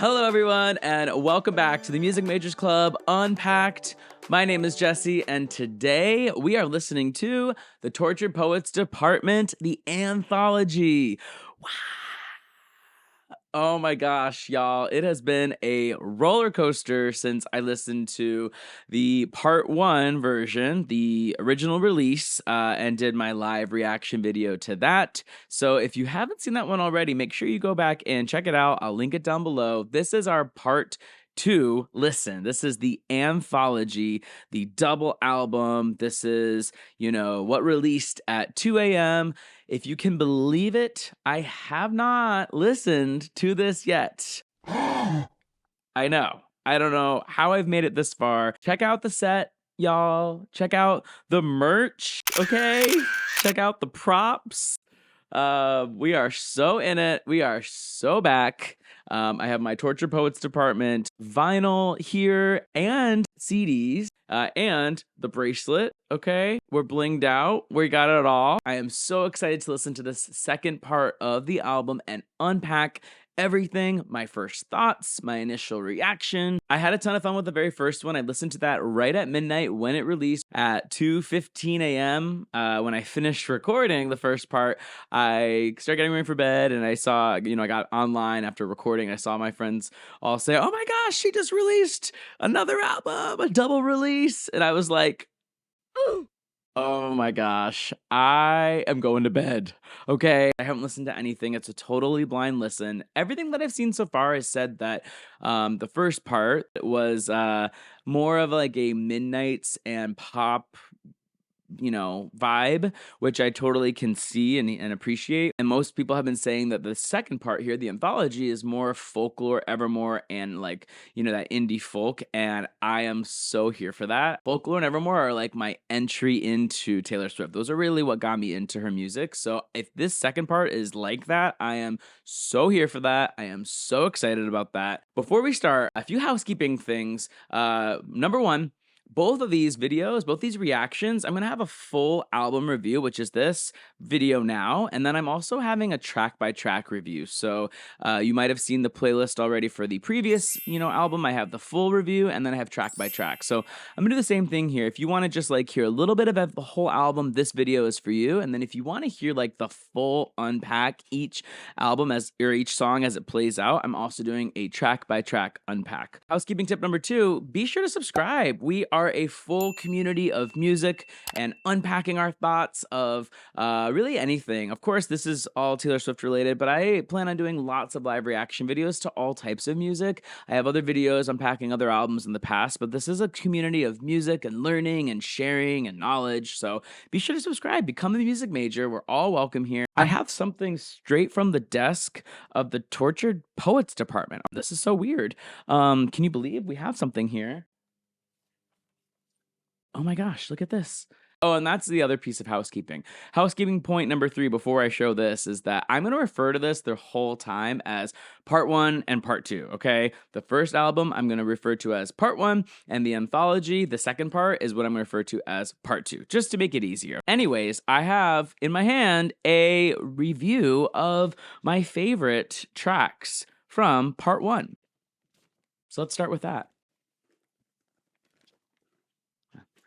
Hello, everyone, and welcome back to the Music Majors Club Unpacked. My name is Jesse, and today we are listening to the Tortured Poets Department, the anthology. Wow. Oh my gosh, y'all. It has been a roller coaster since I listened to the part one version, the original release, and did my live reaction video to that. So if you haven't seen that one already, make sure you go back and check it out. I'll link it down below. This is our part two listen. This is the anthology, the double album. This is, what released at 2 a.m. If you can believe it, I have not listened to this yet. I know. I don't know how I've made it this far. Check out the set, y'all. Check out the merch, okay? Check out the props. We are so in it. We are so back. I have my Tortured Poets Department vinyl here and CDs and the bracelet. Okay, we're blinged out. We got it all. I am so excited to listen to this second part of the album and unpack everything, my first thoughts, my initial reaction. I had a ton of fun with the very first one. I listened to that right at midnight when it released at 2:15 a.m. When I finished recording the first part, I started getting ready for bed and I saw, I got online after recording. I saw my friends all say, "Oh my gosh, she just released another album, a double release." And I was like, oh my gosh, I am going to bed. Okay, I haven't listened to anything. It's a totally blind listen. Everything that I've seen so far has said that the first part was more of like a Midnights and pop vibe, which I totally can see and appreciate. And most people have been saying that the second part here, the anthology, is more folklore, Evermore, and that indie folk. And I am so here for that. Folklore and Evermore are like my entry into Taylor Swift. Those are really what got me into her music. So if this second part is like that, I am so here for that. I am so excited about that. Before we start, a few housekeeping things. Number one, both of these videos, both these reactions, I'm going to have a full album review, which is this video now. And then I'm also having a track by track review. So you might have seen the playlist already for the previous, album. I have the full review and then I have track by track. So I'm going to do the same thing here. If you want to just hear a little bit of the whole album, this video is for you. And then if you want to hear the full unpack each album or each song as it plays out, I'm also doing a track by track unpack. Housekeeping tip number 2, be sure to subscribe. We are a full community of music and unpacking our thoughts of really anything. Of course, this is all Taylor Swift related, but I plan on doing lots of live reaction videos to all types of music. I have other videos unpacking other albums in the past, but this is a community of music and learning and sharing and knowledge. So be sure to subscribe, become a music major. We're all welcome here. I have something straight from the desk of the Tortured Poets Department. This is so weird. Can you believe we have something here? Oh my gosh, look at this. Oh, and that's the other piece of housekeeping. Housekeeping point number 3 before I show this is that I'm going to refer to this the whole time as part 1 and part 2, okay? The first album I'm going to refer to as part 1, and the anthology, the second part, is what I'm going to refer to as part 2, just to make it easier. Anyways, I have in my hand a review of my favorite tracks from part 1. So let's start with that.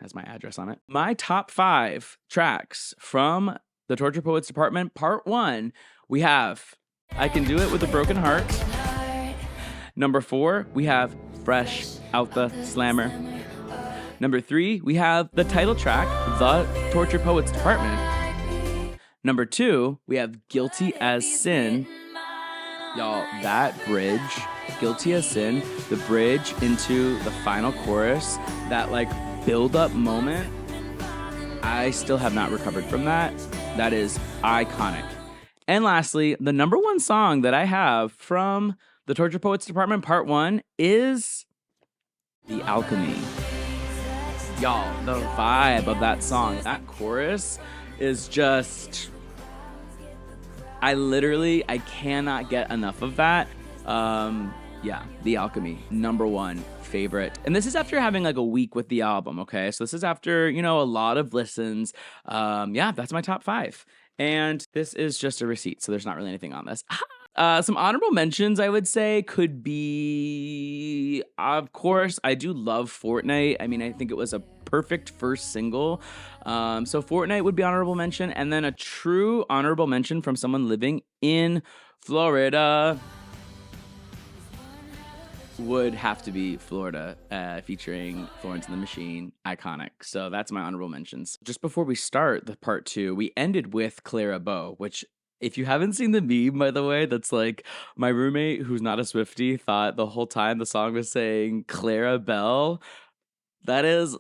Has my address on it. My top 5 tracks from the Tortured Poets Department, part 1, we have I Can Do It With a Broken Heart. Number 4, we have Fresh Out the Slammer. Number 3, we have the title track, The Tortured Poets Department. Number 2, we have Guilty as Sin. Y'all, that bridge, Guilty as Sin, the bridge into the final chorus, that build-up moment, I still have not recovered from that. That is iconic. And lastly, the number 1 song that I have from the Tortured Poets Department Part 1 is The Alchemy. Y'all, the vibe of that song, that chorus is just... I cannot get enough of that. Yeah, The Alchemy, number 1 favorite. And this is after having a week with the album, okay? So this is after, a lot of listens. Yeah, that's my top 5. And this is just a receipt, so there's not really anything on this. Some honorable mentions I would say could be, of course, I do love Fortnite. I mean, I think it was a perfect first single. So Fortnite would be honorable mention, and then a true honorable mention from someone living in Florida would have to be Florida, featuring Florence and the Machine, iconic. So that's my honorable mentions. Just before we start the part 2, we ended with Clara Bow, which, if you haven't seen the meme, by the way, that's like my roommate who's not a Swiftie thought the whole time the song was saying Clara Bell. That is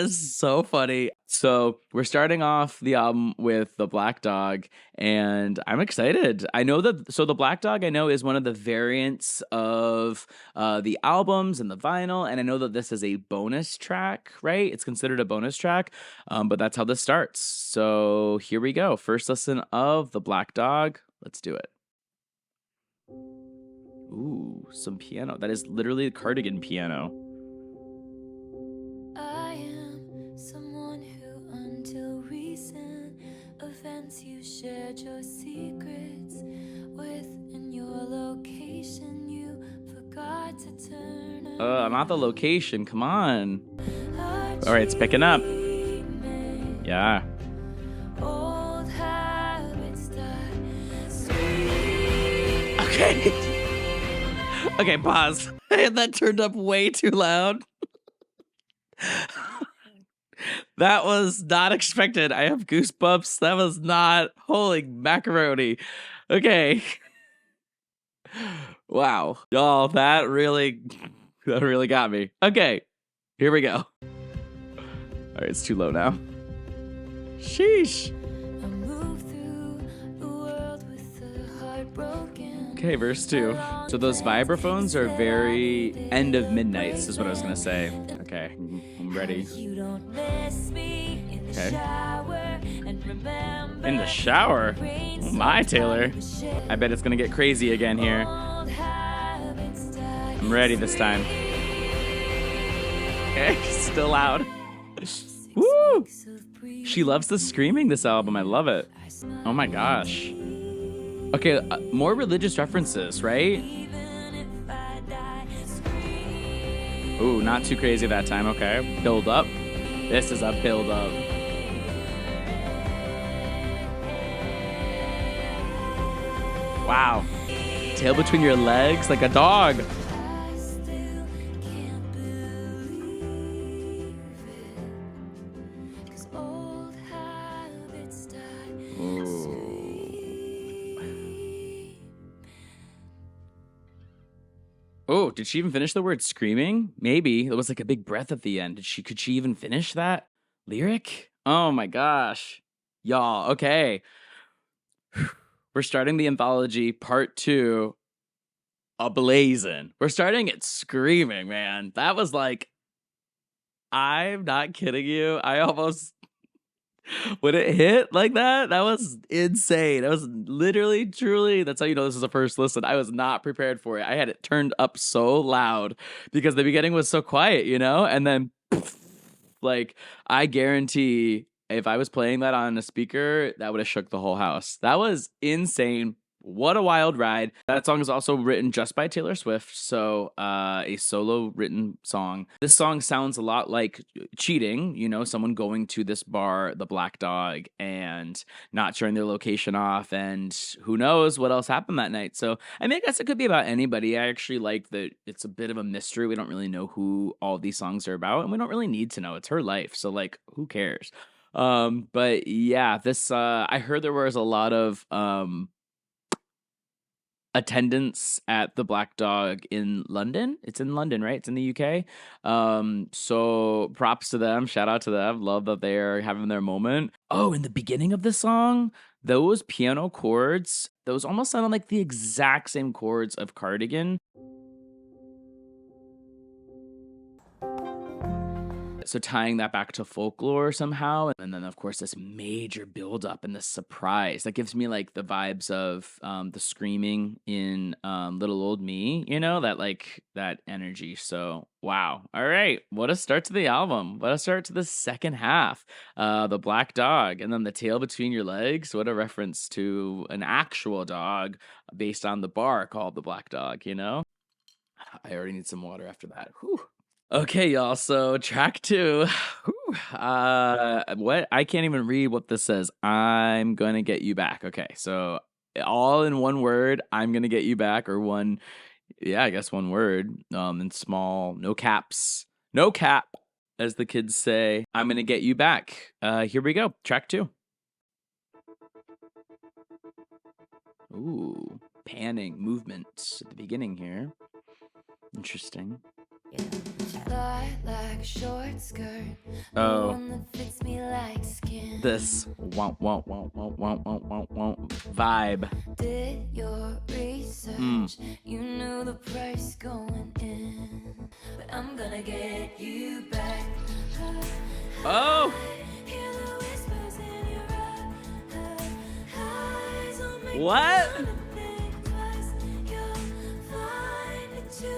so funny. So we're starting off the album with The Black Dog, and I'm excited. I know that, so The Black Dog, I know, is one of the variants of the albums and the vinyl, and I know that this is a bonus track, right? It's considered a bonus track, but that's how this starts. So here we go. First listen of The Black Dog. Let's do it. Ooh, some piano. That is literally a Cardigan piano. You shared your secrets with, and your location you forgot to turn on. Not the location, come on. All right, it's picking up. Yeah. Old habits die. Okay. Okay, pause. That turned up way too loud. That was not expected. I have goosebumps. That was not, holy macaroni. Okay. Wow. Y'all, that really got me. Okay, here we go. All right, it's too low now. Sheesh. Okay, verse 2. So those vibraphones are very end of Midnights is what I was gonna say. Okay, I'm ready. Okay. In the shower? Oh my, Taylor. I bet it's gonna get crazy again here. I'm ready this time. Okay, still loud. Woo! She loves the screaming this album. I love it. Oh my gosh. Okay, more religious references, right? Ooh, not too crazy that time. Okay, build up. This is a build up. Wow. Tail between your legs like a dog. Oh, did she even finish the word screaming? Maybe. It was like a big breath at the end. Could she even finish that lyric? Oh my gosh. Y'all, okay. We're starting the anthology part 2 ablazing. We're starting it screaming, man. That was like, I'm not kidding you. I almost, when it hit like that was insane. That was literally, truly, that's how you know this is a first listen. I was not prepared for it. I had it turned up so loud because the beginning was so quiet, you know? And then, like, I guarantee if I was playing that on a speaker, that would have shook the whole house. That was insane. What a wild ride. That song is also written just by Taylor Swift, so a solo written song. This song sounds a lot like cheating, you know, someone going to this bar, the Black Dog, and not showing their location off, and who knows what else happened that night. So, I mean, I guess it could be about anybody. I actually like that it's a bit of a mystery. We don't really know who all these songs are about, and we don't really need to know. It's her life, so, like, who cares? But yeah, this, I heard there was a lot of, attendance at the Black Dog in London. It's in London, right? It's in the UK. So props to them. Shout out to them. Love that they're having their moment. Oh, in the beginning of the song, those piano chords, those almost sounded like the exact same chords of Cardigan. So tying that back to folklore somehow, and then of course this major buildup and this surprise that gives me like the vibes of the screaming in Little Old Me, you know, that like that energy. So wow. All right. What a start to the album. What a start to the second half. The black dog and then the tail between your legs. What a reference to an actual dog based on the bar called the Black Dog, you know? I already need some water after that. Whew. Okay, y'all. So track two. Whew. What? I can't even read what this says. I'm gonna get you back. Okay, so all in one word. I'm gonna get you back, or one. Yeah, I guess one word. In small, no caps, no cap, as the kids say. I'm gonna get you back. Here we go. Track two. Ooh, panning movement at the beginning here. Interesting. Like a short skirt, Oh, one that fits me like skin. this vibe. Did your research, you knew the price going in. But I'm gonna get you back. Oh, Hear the whispers in your eyes, don't make what? me think twice. You'll find that you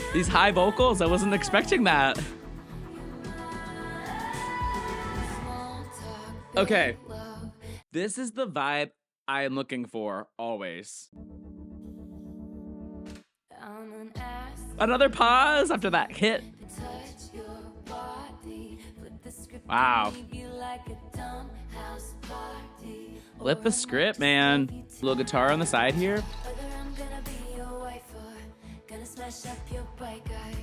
are These high vocals, I wasn't expecting that. small talk, Okay, big love. this is the vibe I am looking for always. I'm an ass. Another pause after that hit. Touch your body, flip the script, Wow. leave you like a dumb house party. Flip the script, man. Little guitar on the side here. Whether I'm gonna be your wife or gonna smash up your bike, I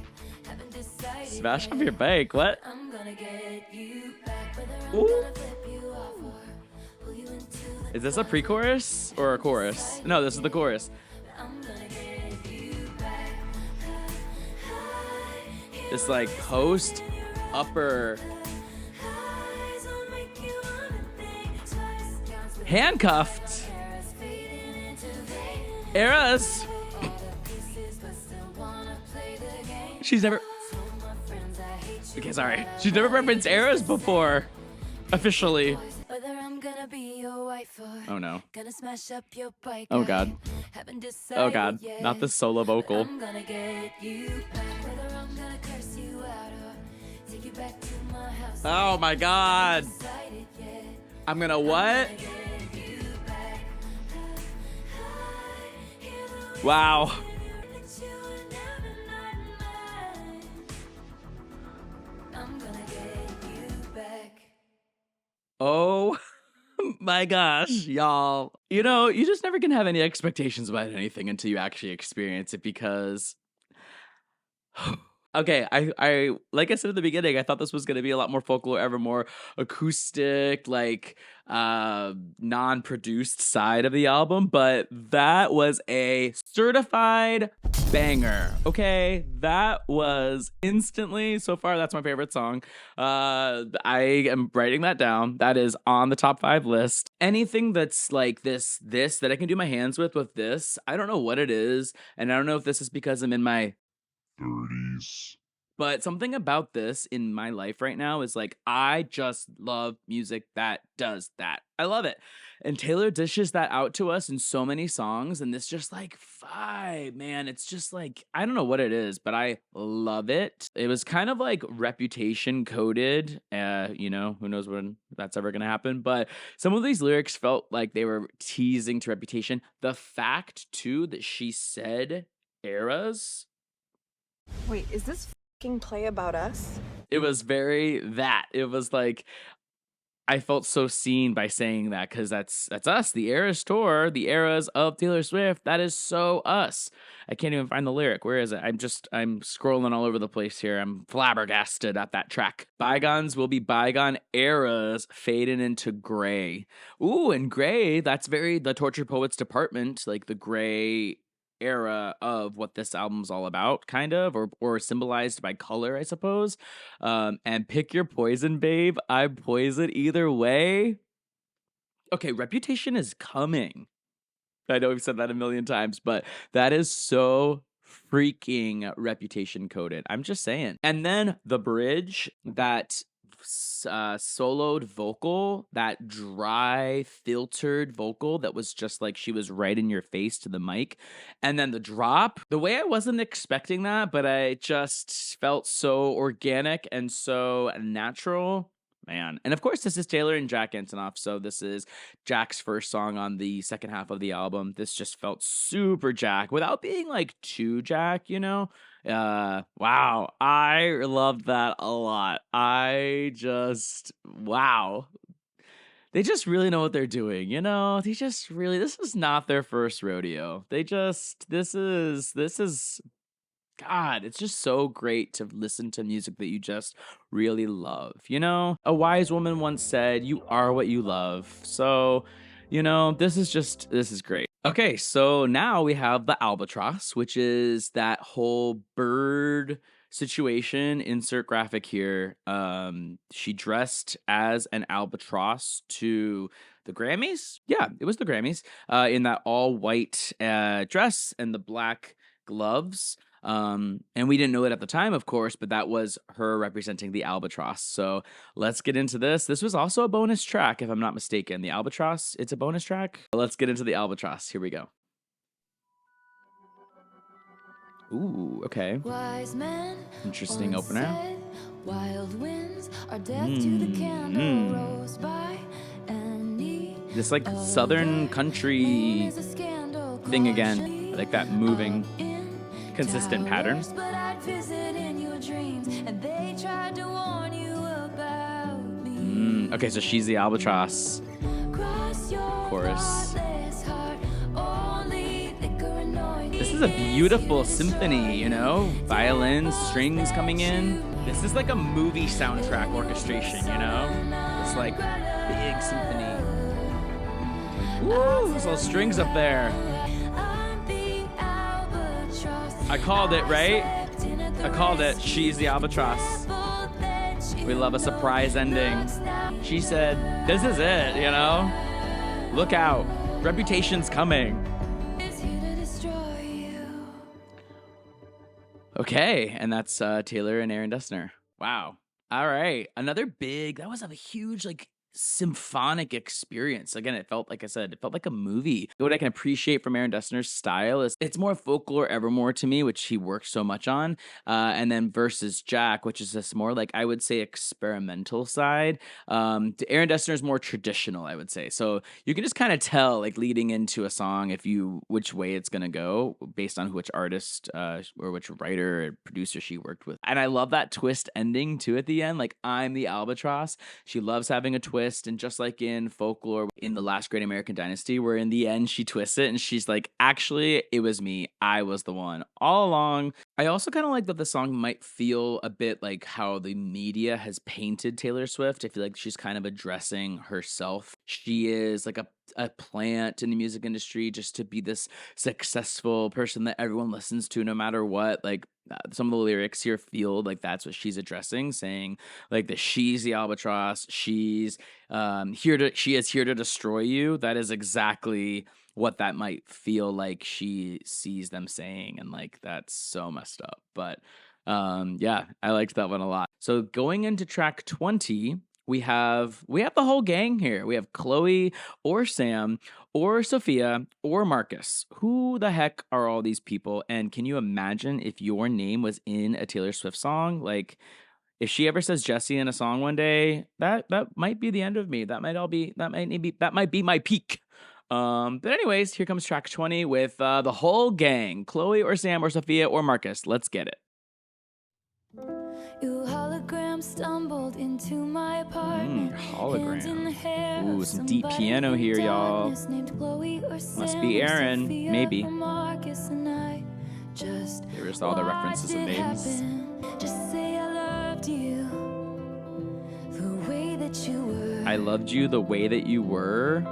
haven't decided. Smash up yet. your bike. What? I'm gonna get you back. Whether I'm Ooh. gonna flip you off or pull you into the Is this a pre-chorus or a chorus? No, this is the chorus. I'm gonna get you back. This like post upper Eyes will make you wanna think twice. Counts with handcuffed cameras fading into vain. eras. All the pieces, but still wanna play the game. She's never. Told my friends I hate you. Okay, sorry. She's never referenced eras before. Officially. Whether I'm gonna be your wife or Oh no. gonna smash up your bike. Oh, God. I haven't decided Oh god. yet. Not the solo vocal. I'm gonna get you back. Whether I'm gonna curse you out or take you back to my house. Oh my god. Decided yet. I'm gonna what? Get you back. Hear the Wow. that you were never not mine. I'm gonna get you back. Oh my gosh, y'all. You know, you just never can have any expectations about anything until you actually experience it because okay, I like I said at the beginning, I thought this was gonna be a lot more folklore, ever more acoustic, like non-produced side of the album, but that was a certified banger. Okay, that was instantly so far. That's my favorite song. I am writing that down. That is on the top 5 list. Anything that's like this that I can do my hands with this. I don't know what it is, and I don't know if this is because I'm in my 30s. but something about this in my life right now is like, I just love music that does that. I love it. And Taylor dishes that out to us in so many songs. And this just like vibe, man. It's just like, I don't know what it is, but I love it. It was kind of like Reputation coded. You know, who knows when that's ever going to happen. But some of these lyrics felt like they were teasing to Reputation. The fact, too, that she said eras. Wait, is this fucking play about us? It was very that. It was like I felt so seen by saying that because that's us, the Eras tour, the eras of Taylor Swift. That is so us. I can't even find the lyric. Where is it? I'm scrolling all over the place here. I'm flabbergasted at that track. Bygones will be bygone, eras fading into gray. Ooh, and gray, that's very the Tortured Poets Department, like the gray era of what this album's all about, kind of, or symbolized by color, I suppose. And pick your poison, babe. I'm poison either way. Okay, Reputation is coming. I know we've said that a million times, but that is so freaking Reputation coded. I'm just saying. And then the bridge, that soloed vocal, that dry filtered vocal that was just like she was right in your face to the mic, and then the drop, the way I wasn't expecting that, but I just felt so organic and so natural, man. And of course, this is Taylor and Jack Antonoff, so this is Jack's first song on the second half of the album. This just felt super Jack without being like too Jack, you know. Wow, I loved that a lot. Wow, they just really know what they're doing, you know. They just really, this is not their first rodeo. This is God, it's just so great to listen to music that you just really love, you know. A wise woman once said, "You are what you love." So, you know, this is great. Okay, so now we have the albatross, which is that whole bird situation. Insert graphic here. She dressed as an albatross to the Grammys. Yeah, it was the Grammys. In that all white dress and the black gloves. And we didn't know it at the time, of course, but that was her representing the albatross. So let's get into this. This was also a bonus track, if I'm not mistaken. The albatross, it's a bonus track. Let's get into the albatross. Here we go. Ooh, okay. Wise men Interesting once opener. said, wild winds are death to the candle rose by any This like other southern country is a scandal thing again. I like that moving, consistent pattern. But I'd visit in your dreams, and they tried to warn you about me. Okay, so she's the albatross. Cross your Chorus. thoughtless heart, only liquor anointing. This is a beautiful symphony, you know? Violins, strings coming in. This is like a movie soundtrack orchestration, you know? It's like big symphony. Woo! There's little strings up there. I'm the albatross. I called it, right? I called it. She's the albatross. We love a surprise ending. She said, this is it, you know? Look out. Reputation's coming. It's here to destroy you. Okay, and that's Taylor and Aaron Dessner. Wow. All right. Another big, that was a huge, like, symphonic experience. Again, it felt, like I said, it felt like a movie. What I can appreciate from Aaron Dessner's style is it's more Folklore Evermore to me, which he works so much on. And then versus Jack, which is this more like, I would say, experimental side. Aaron Dessner's more traditional, I would say. So you can just kind of tell, like, leading into a song, which way it's going to go based on which artist or which writer or producer she worked with. And I love that twist ending too at the end. Like, I'm the albatross. She loves having a twist. And just like in Folklore, in The Last Great American Dynasty, where in the end she twists it and she's like, actually, it was me. I was the one all along. I also kind of like that the song might feel a bit like how the media has painted Taylor Swift. I feel like she's kind of addressing herself. She is like a plant in the music industry, just to be this successful person that everyone listens to no matter what. Like, some of the lyrics here feel like that's what she's addressing, saying like that she's the albatross, she's she is here to destroy you. That is exactly what that might feel like she sees them saying, and like that's so messed up. But yeah, I liked that one a lot. So going into track 20, we have the whole gang here. We have Chloe or Sam or Sophia or Marcus. Who the heck are all these people? And can you imagine if your name was in a Taylor Swift song? Like, if she ever says Jesse in a song one day, that might be the end of me. That might be my peak. But anyways, here comes track 20 with the whole gang. Chloe or Sam or Sophia or Marcus. Let's get it. Your hologram stumbled into my apartment. Hologram. Hands in the hair Ooh, of some deep somebody piano in here, y'all. darkness named Chloe or Must Sam be or Aaron, Sophia maybe. or Marcus, and I just There was all the references watched and it names. happen. Just say I loved you the way that you were. I loved you the way that you were.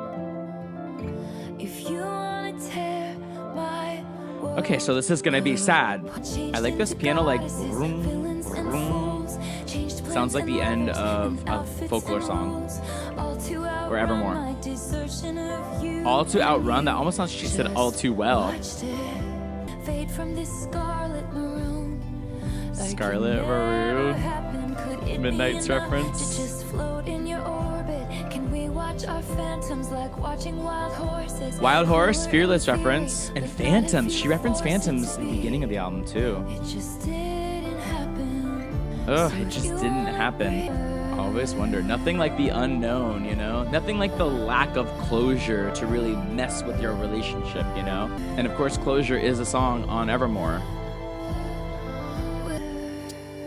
If you wanna tear my world Okay, so this is gonna be sad. Changed I like this into piano, like, goddesses, vroom, villains and vroom. fools. Changed Sounds like the end of a folklore song. Or Evermore. All to outrun. That almost sounds like she said all too well. fade from this scarlet maroon. Like it Scarlet never Maroon. happened. Could it Midnight's be enough reference. to just float in your orbit? Can we watch our phantoms like watching wild horses? Wild Horse, Forward Fearless and fury, reference, and without a Phantoms. She few referenced forces Phantoms in the beginning of the album too. It just didn't happen. Ugh, So it if just you didn't wanna happen. break Always wonder. Nothing like the unknown, you know? Nothing like the lack of closure to really mess with your relationship, you know? And of course, Closure is a song on Evermore.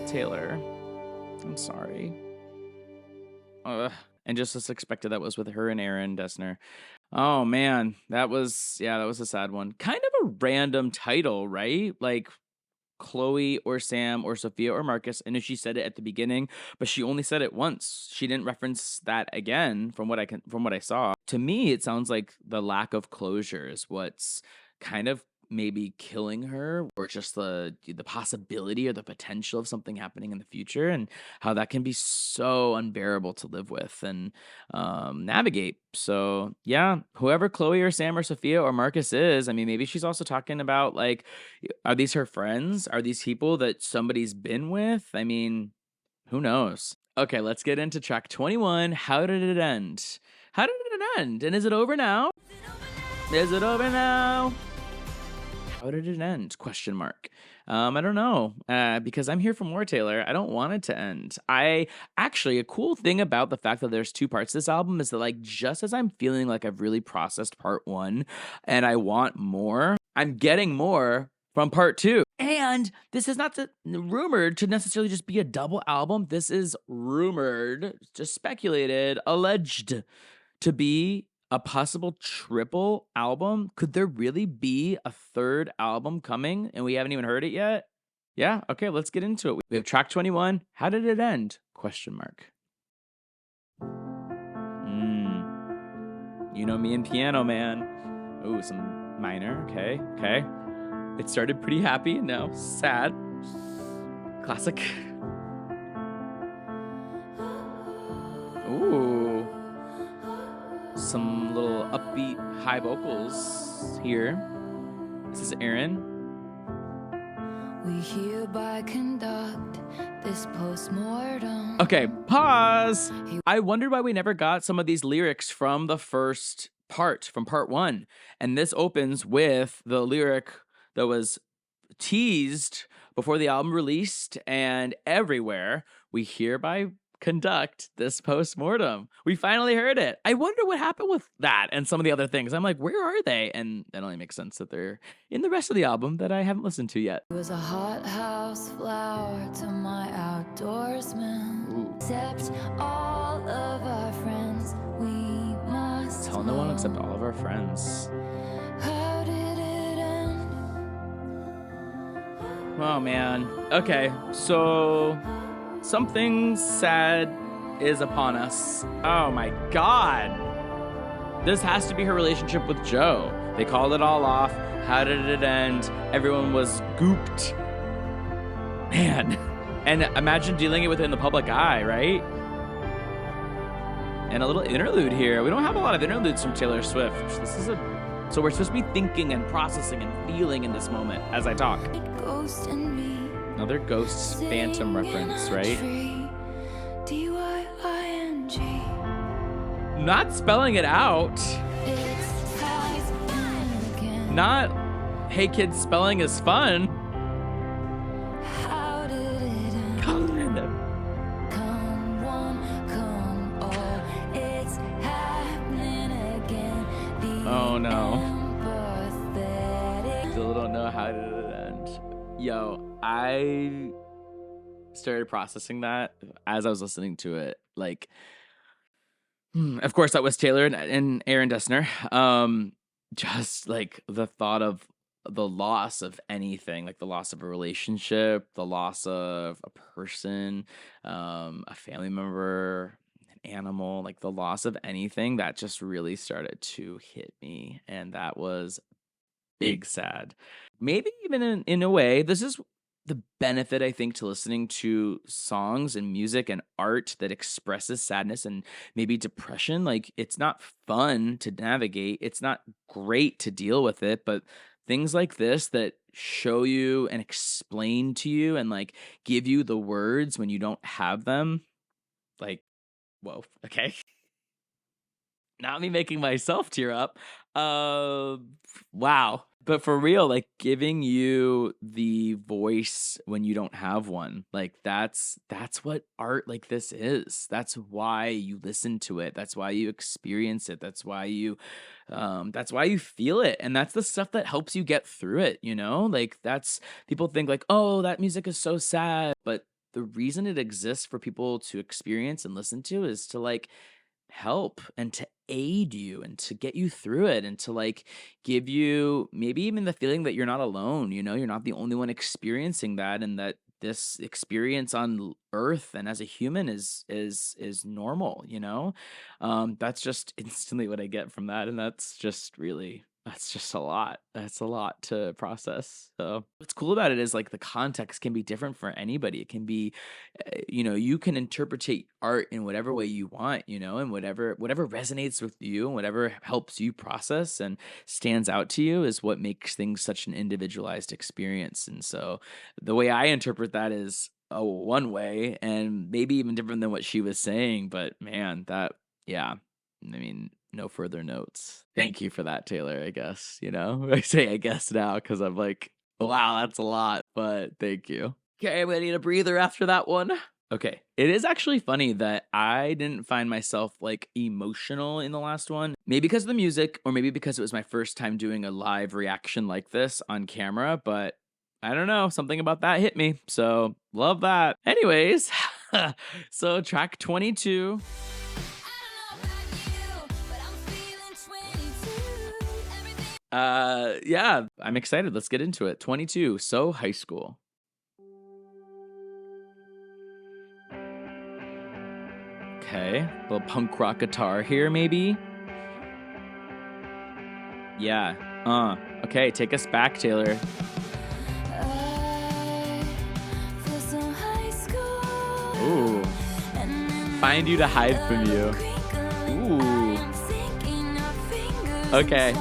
Taylor, I'm sorry. Ugh. And just as expected, that was with her and Aaron Dessner. Oh man, that was a sad one. Kind of a random title, right? Like Chloe or Sam or Sophia or Marcus. I know she said it at the beginning, but she only said it once. She didn't reference that again from what I saw. To me, it sounds like the lack of closure is what's kind of maybe killing her, or just the possibility or the potential of something happening in the future, and how that can be so unbearable to live with and navigate. So yeah, whoever Chloe or Sam or Sophia or Marcus is, I mean, maybe she's also talking about, like, are these her friends? Are these people that somebody's been with? I mean, who knows? Okay, let's get into track 21. How did it end? How did it end? And is it over now? Is it over now? How did it end? Question mark. I don't know, because I'm here for more, Taylor. I don't want it to end. A cool thing about the fact that there's two parts to this album is that, like, just as I'm feeling like I've really processed part one and I want more, I'm getting more from part two. And this is not rumored to necessarily just be a double album. This is rumored, just speculated, alleged to be a possible triple album. Could there really be a third album coming and we haven't even heard it yet? Yeah, okay, let's get into it. We have track 21. How did it end? Question mark. You know me and Piano Man. Ooh, some minor. Okay. It started pretty happy, now sad. Classic. Ooh. Some little upbeat high vocals here. This is Aaron. We hereby conduct this postmortem. Okay, pause. I wondered why we never got some of these lyrics from the first part, from part one. And this opens with the lyric that was teased before the album released and everywhere. We hereby conduct this postmortem. We finally heard it. I wonder what happened with that and some of the other things. I'm like, where are they? And that only makes sense that they're in the rest of the album that I haven't listened to yet. It was a hothouse flower to my outdoorsman. Ooh. Except all of our friends, we must Tell no one know. except all of our friends. How did it end? Oh man. Okay, so something sad is upon us. Oh my god. This has to be her relationship with Joe. They called it all off. How did it end? Everyone was gooped. Man. And imagine dealing it within the public eye, right? And a little interlude here. We don't have a lot of interludes from Taylor Swift. So we're supposed to be thinking and processing and feeling in this moment as I talk. Ghost and me. Another Ghost Phantom reference, right? D-Y-I-N-G. Not spelling it out. It's time again. Not, hey kids, spelling is fun. How did it end? God. Come one, come all. It's happening again. The Oh no. empathetic. Still don't know how did it end. Yo, I started processing that as I was listening to it. Like, of course, that was Taylor and Aaron Dessner. Just like the thought of the loss of anything, like the loss of a relationship, the loss of a person, a family member, an animal, like the loss of anything, that just really started to hit me. And that was big sad. Maybe even in a way, this is the benefit, I think, to listening to songs and music and art that expresses sadness and maybe depression. Like, it's not fun to navigate. It's not great to deal with it, but things like this that show you and explain to you and like give you the words when you don't have them. Like, whoa, okay. Not me making myself tear up. Wow. But for real, like giving you the voice when you don't have one, like that's what art like this is. That's why you listen to it. That's why you experience it. That's why you feel it. And that's the stuff that helps you get through it, you know? Like that's people think like, oh, that music is so sad. But the reason it exists for people to experience and listen to is to like help and to aid you and to get you through it and to like give you maybe even the feeling that you're not alone, you know, you're not the only one experiencing that, and that this experience on earth and as a human is normal, you know. That's just instantly what I get from that, and that's just a lot. That's a lot to process. So what's cool about it is like the context can be different for anybody. It can be, you know, you can interpretate art in whatever way you want, you know, and whatever resonates with you and whatever helps you process and stands out to you is what makes things such an individualized experience. And so the way I interpret that is one way, and maybe even different than what she was saying. But man, yeah, I mean, no further notes. Thank you for that, Taylor, I guess, you know? I say I guess now because I'm like, wow, that's a lot, but thank you. Okay, I'm gonna need a breather after that one. Okay, it is actually funny that I didn't find myself like emotional in the last one. Maybe because of the music, or maybe because it was my first time doing a live reaction like this on camera, but I don't know, something about that hit me, so love that. Anyways, so track 22. Yeah, I'm excited. Let's get into it. 22, So High School. Okay, little punk rock guitar here, maybe. Yeah. Okay, take us back, Taylor. Ooh. Find you to hide from you. Ooh. Okay.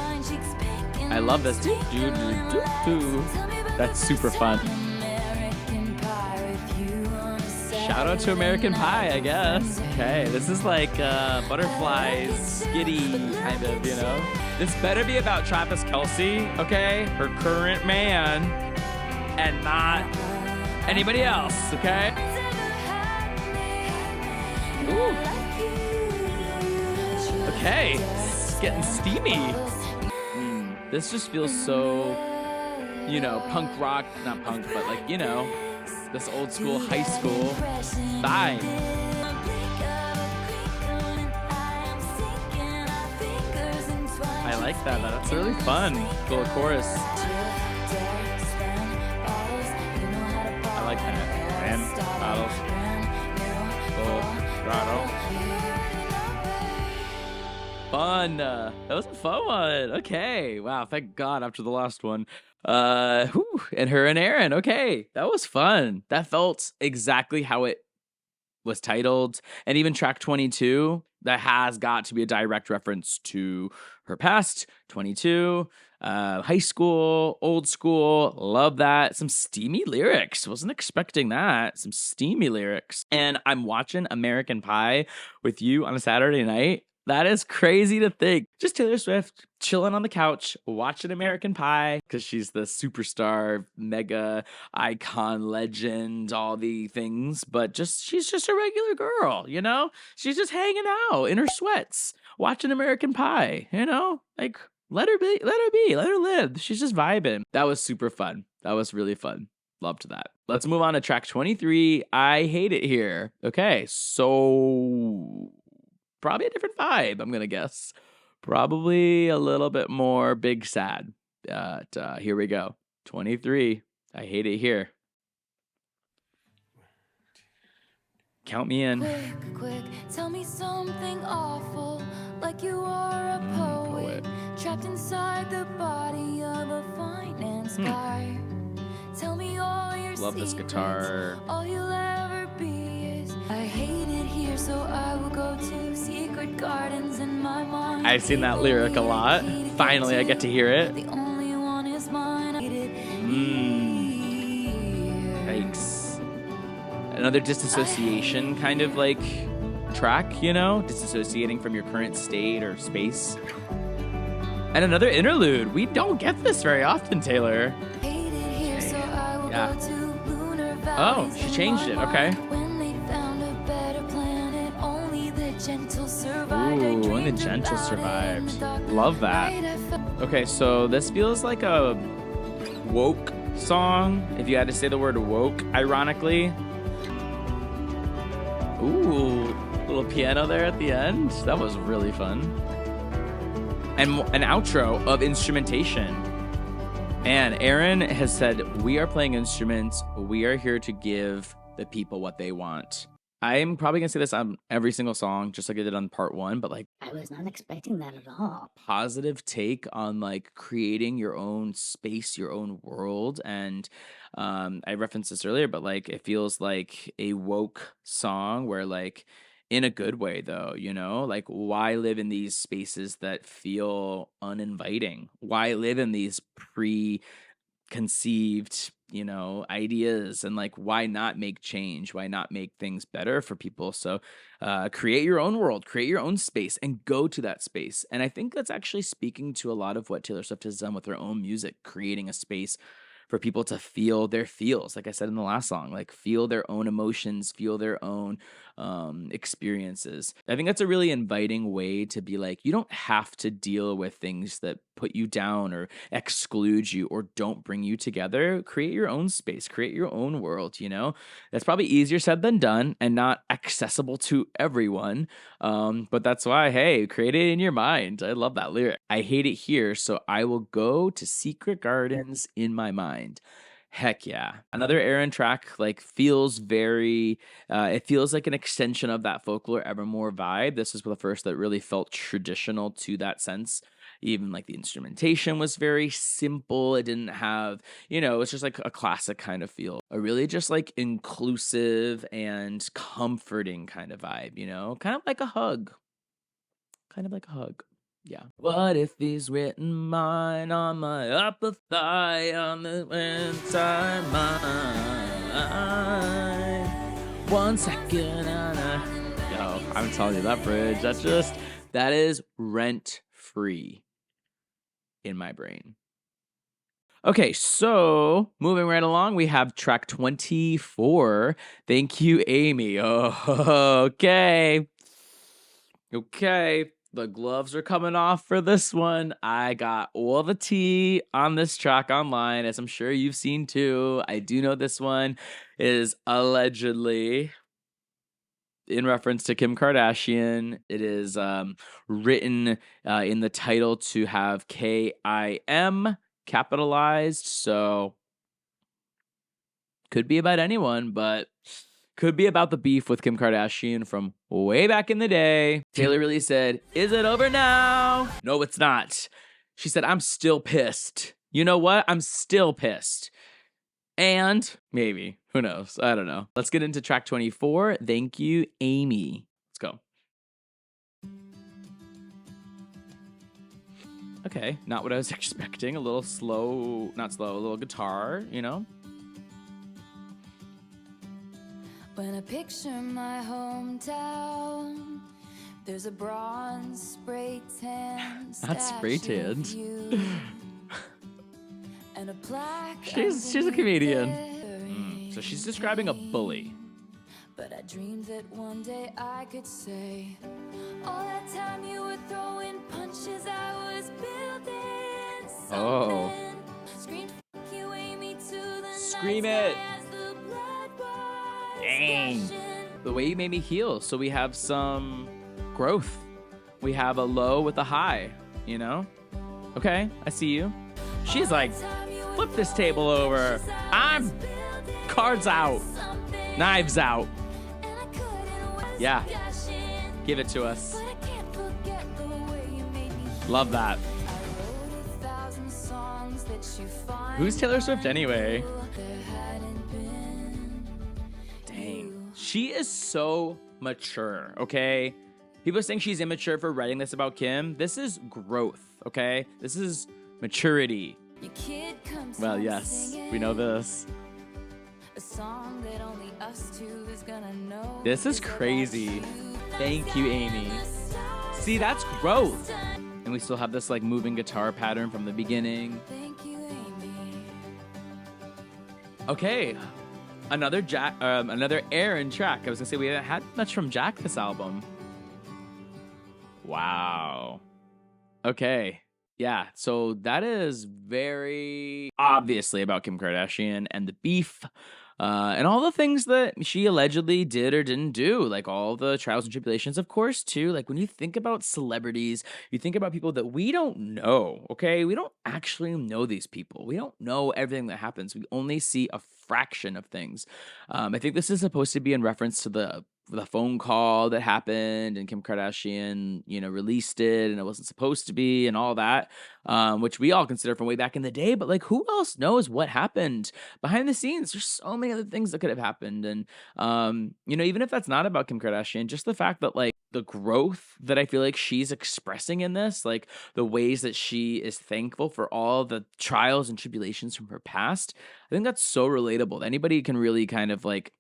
I love this. That's super fun. Shout out to American Pie, I guess. Okay, this is like Butterflies, Skitty, kind of, you know? This better be about Travis Kelce, okay? Her current man, and not anybody else, okay? Ooh. Okay, it's getting steamy. This just feels so, you know, punk rock, not punk, but like, you know, this old school high school vibe. I like that. That's really fun. Little chorus. I like that. And bottles. Colorado. Fun. That was a fun one. Okay. Wow. Thank God after the last one. And her and Aaron. Okay. That was fun. That felt exactly how it was titled. And even track 22, that has got to be a direct reference to her past. 22, high school, old school. Love that. Some steamy lyrics. Wasn't expecting that. Some steamy lyrics. And I'm watching American Pie with you on a Saturday night. That is crazy to think. Just Taylor Swift chilling on the couch, watching American Pie, because she's the superstar, mega icon, legend, all the things. But she's just a regular girl, you know? She's just hanging out in her sweats, watching American Pie, you know? Like, let her be, let her live. She's just vibing. That was super fun. That was really fun. Loved that. Let's move on to track 23. I Hate It Here. Okay, so probably a different vibe, I'm gonna guess. Probably a little bit more big sad. Here we go. 23. I Hate It Here. Count me in. Quick, tell me something awful, like you are a poet, trapped inside the body of a finance guy. Tell me all your Love this guitar. All you'll ever be is I hate it here, so I will go to secret gardens in my mind. I've seen that lyric a lot. Finally, I get to hear it. The only one is mine. I hate it Yikes. Another disassociation kind of like track, you know? Disassociating from your current state or space. And another interlude. We don't get this very often, Taylor. Yeah. Oh, she changed it. Okay. Ooh, only the gentle survived. Love that. Okay, so this feels like a woke song, if you had to say the word woke, ironically. Ooh, little piano there at the end. That was really fun. And an outro of instrumentation. And Aaron has said, we are playing instruments. We are here to give the people what they want. I'm probably going to say this on every single song, just like I did on part 1, but like, I was not expecting that at all. Positive take on like creating your own space, your own world. And I referenced this earlier, but like, it feels like a woke song where like, in a good way though, you know, like why live in these spaces that feel uninviting? Why live in these preconceived, you know, ideas, and like why not make change? Why not make things better for people? So create your own world, create your own space, and go to that space. And I think that's actually speaking to a lot of what Taylor Swift has done with her own music, creating a space for people to feel their feels, like I said in the last song, like feel their own emotions, feel their own experiences. I think that's a really inviting way to be like, you don't have to deal with things that put you down or exclude you or don't bring you together. Create your own space, create your own world, you know? That's probably easier said than done and not accessible to everyone. But that's why, hey, create it in your mind. I love that lyric. I hate it here, so I will go to secret gardens in my mind. Heck yeah. Another Aaron track like feels very, it feels like an extension of that Folklore Evermore vibe. This is the first that really felt traditional to that sense. Even like the instrumentation was very simple. It didn't have, you know, it's just like a classic kind of feel. A really just like inclusive and comforting kind of vibe, you know, kind of like a hug. Kind of like a hug. Yeah. What if he's written mine on my upper thigh on the inside mine? 1 second Yo, I'm telling you, that bridge, that is rent free in my brain. Okay, so moving right along, we have track 24. Thank you, Amy. Oh, okay. Okay. The gloves are coming off for this one. I got all the tea on this track online, as I'm sure you've seen too. I do know this one is allegedly in reference to Kim Kardashian. It is written in the title to have K-I-M capitalized, so could be about anyone, but could be about the beef with Kim Kardashian from way back in the day. Taylor really said, "Is it over now?" No, it's not. She said, "I'm still pissed." You know what? I'm still pissed. And maybe, who knows? I don't know. Let's get into track 24. Thank you, Amy. Let's go. Okay, not what I was expecting. A little slow, not slow, a little guitar, you know? When I picture my hometown, there's a bronze spray tan. Not spray tanned. And a plaque. She's a comedian. So she's describing a bully. But I dreamed that one day I could say, all that time you were throwing punches, I was building something. Oh. Scream, fuck you, Amy, to the Scream nights it. as the blood was Dang. gushing. The way you made me heal. So we have some growth. We have a low with a high, you know? Okay, I see you. She's like, flip this table over. I'm cards out. Knives out. Yeah. Give it to us. Love that. Who's Taylor Swift anyway? Dang. She is so mature, okay? People are saying she's immature for writing this about Kim. This is growth, okay? This is maturity. Your kid comes Well, home yes, we know singing this. a song that only us two is gonna know. This is about crazy. you. Thank you, Amy. See, that's growth. And we still have this like moving guitar pattern from the beginning. Thank you, Amy. Okay, another Aaron track. I was gonna say we haven't had much from Jack this album. Wow. Okay. Yeah, so that is very obviously about Kim Kardashian and the beef, and all the things that she allegedly did or didn't do, like all the trials and tribulations, of course, too. Like when you think about celebrities, you think about people that we don't know, okay? We don't actually know these people. We don't know everything that happens. We only see a fraction of things. I think this is supposed to be in reference to the phone call that happened and Kim Kardashian, released it and it wasn't supposed to be and all that, which we all consider from way back in the day. But like, who else knows what happened behind the scenes? There's so many other things that could have happened. And, even if that's not about Kim Kardashian, just the fact that like the growth that I feel like she's expressing in this, like the ways that she is thankful for all the trials and tribulations from her past, I think that's so relatable. Anybody can really kind of like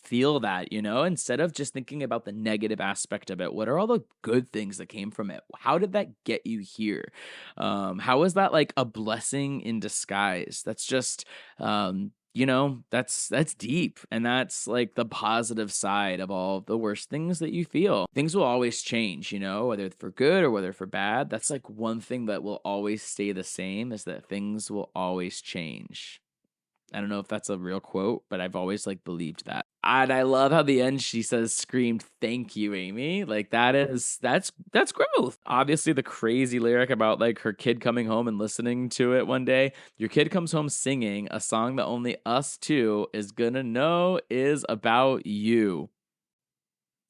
feel that, instead of just thinking about the negative aspect of it. What are all the good things that came from it? How did that get you here? How is that like a blessing in disguise? That's just, that's deep. And that's like the positive side of all the worst things that you feel. Things will always change, whether for good or whether for bad. That's like one thing that will always stay the same, is that things will always change. I don't know if that's a real quote, but I've always like believed that. And I love how the end she says, screamed, "Thank you, Amy." Like that's growth. Obviously the crazy lyric about like her kid coming home and listening to it one day. Your kid comes home singing a song that only us two is gonna know is about you.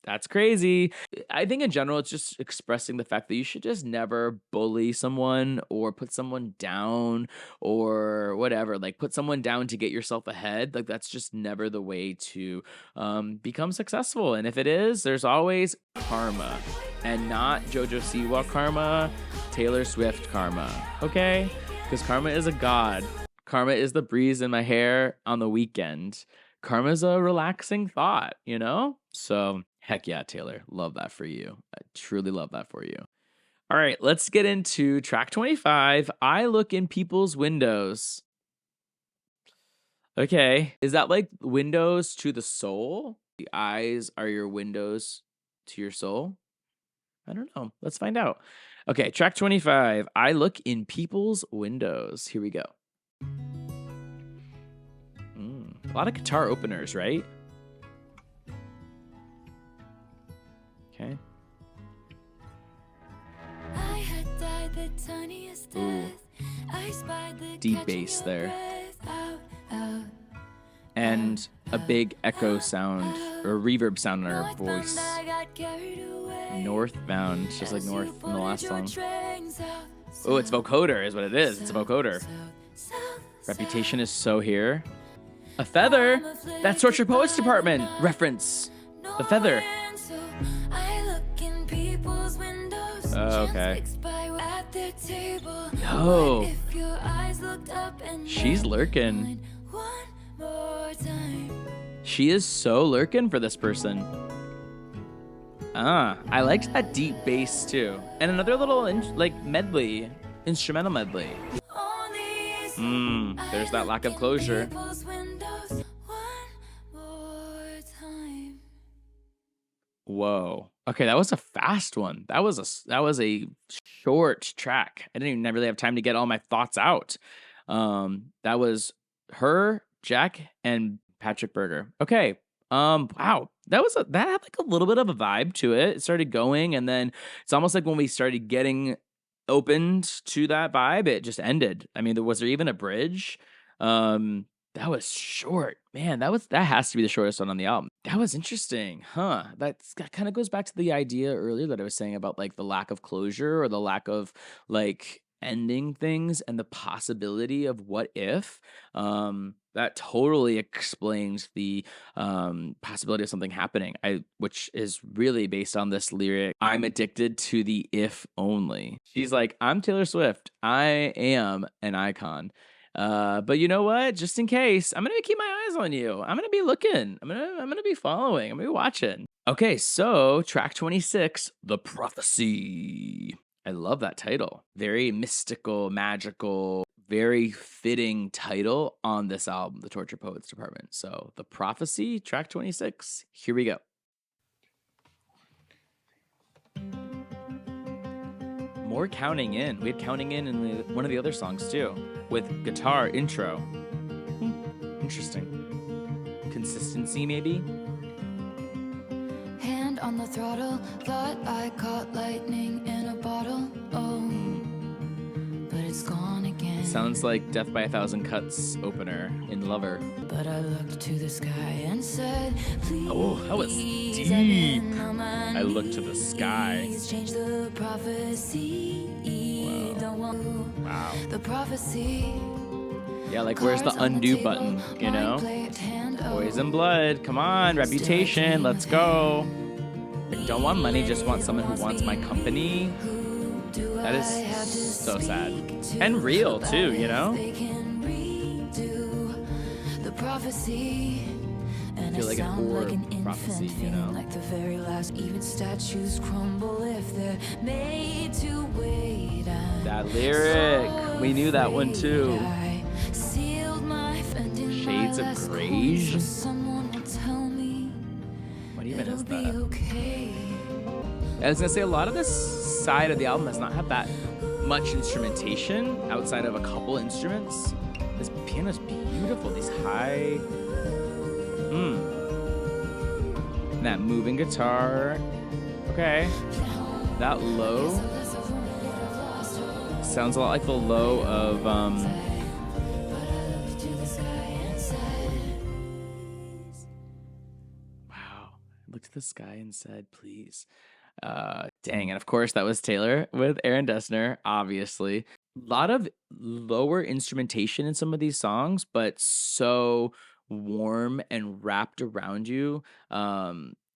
That's crazy. I think in general, it's just expressing the fact that you should just never bully someone or put someone down or whatever. Like put someone down to get yourself ahead. Like that's just never the way to become successful. And if it is, there's always karma, and not JoJo Siwa karma, Taylor Swift karma. Okay? Because karma is a god. Karma is the breeze in my hair on the weekend. Karma's a relaxing thought, So heck yeah, Taylor. Love that for you. I truly love that for you. All right, let's get into track 25. I Look in People's Windows. Okay. Is that like windows to the soul? The eyes are your windows to your soul? I don't know. Let's find out. Okay, track 25. I Look in People's Windows. Here we go. A lot of guitar openers, right? Okay. I had died the tiniest death. I spied the Deep catching bass your there. breath. Out, And a big echo sound or reverb sound in her northbound, voice. I got carried away. Northbound, just like As you north from the last pointed your song. train south, Oh, it's south, vocoder is what it is. It's a vocoder. south, south, Reputation is so here. A feather. That's Torture Poets Department reference. The feather. So I look in people's windows. Oh, okay. Chance ticks by at their table. Yo. What if your eyes looked up and She's then lurking. went one more time? She is so lurking for this person. I liked that deep bass too. And another little medley, instrumental medley. There's that lack of closure. Whoa. Okay, that was a fast one. That was a short track. I didn't even really have time to get all my thoughts out. That was her, Jack, and Patrick Berger. Okay. Wow. That had like a little bit of a vibe to it. It started going, and then it's almost like when we started getting opened to that vibe, it just ended. I mean, was there even a bridge? That was short. Man, that has to be the shortest one on the album. That was interesting. Huh. That kind of goes back to the idea earlier that I was saying about like the lack of closure or the lack of like ending things and the possibility of what if. That totally explains the possibility of something happening. Which is really based on this lyric. I'm addicted to the if only. She's like, I'm Taylor Swift. I am an icon. But you know what? Just in case, I'm gonna keep my eyes on you. I'm gonna be looking. I'm gonna be following. I'm gonna be watching. Okay, so track 26, The Prophecy. I love that title. Very mystical, magical, very fitting title on this album, The Torture Poets Department. So, The Prophecy, track 26. Here we go. More counting in. We had counting in one of the other songs too, with guitar intro. Interesting. Consistency, maybe? Hand on the throttle, thought I caught lightning in a bottle. Oh, but it's gone again. Sounds like Death by a Thousand Cuts opener in Lover. But I looked to the sky and said, please. Oh, that was deep. I looked to the sky. Change the prophecy. Wow. The prophecy. Yeah, like where's the undo button, you know? Boys and Blood, come on, Reputation, let's go. I don't want money, just want someone who wants my company. That is so sad. And real too, you know? The prophecy. I feel like an horror prophecy, you know? Like the very last, even statues crumble if they're made to wait. That lyric, we knew that one too. Shades of Grey. What even is that? I was gonna say a lot of this side of the album does not have that much instrumentation outside of a couple instruments. This piano's beautiful. These high, that moving guitar. Okay, that low sounds a lot like the low of Wow. I looked at the sky and said, please. Dang. And of course, that was Taylor with Aaron Dessner, obviously. A lot of lower instrumentation in some of these songs, but so warm and wrapped around you.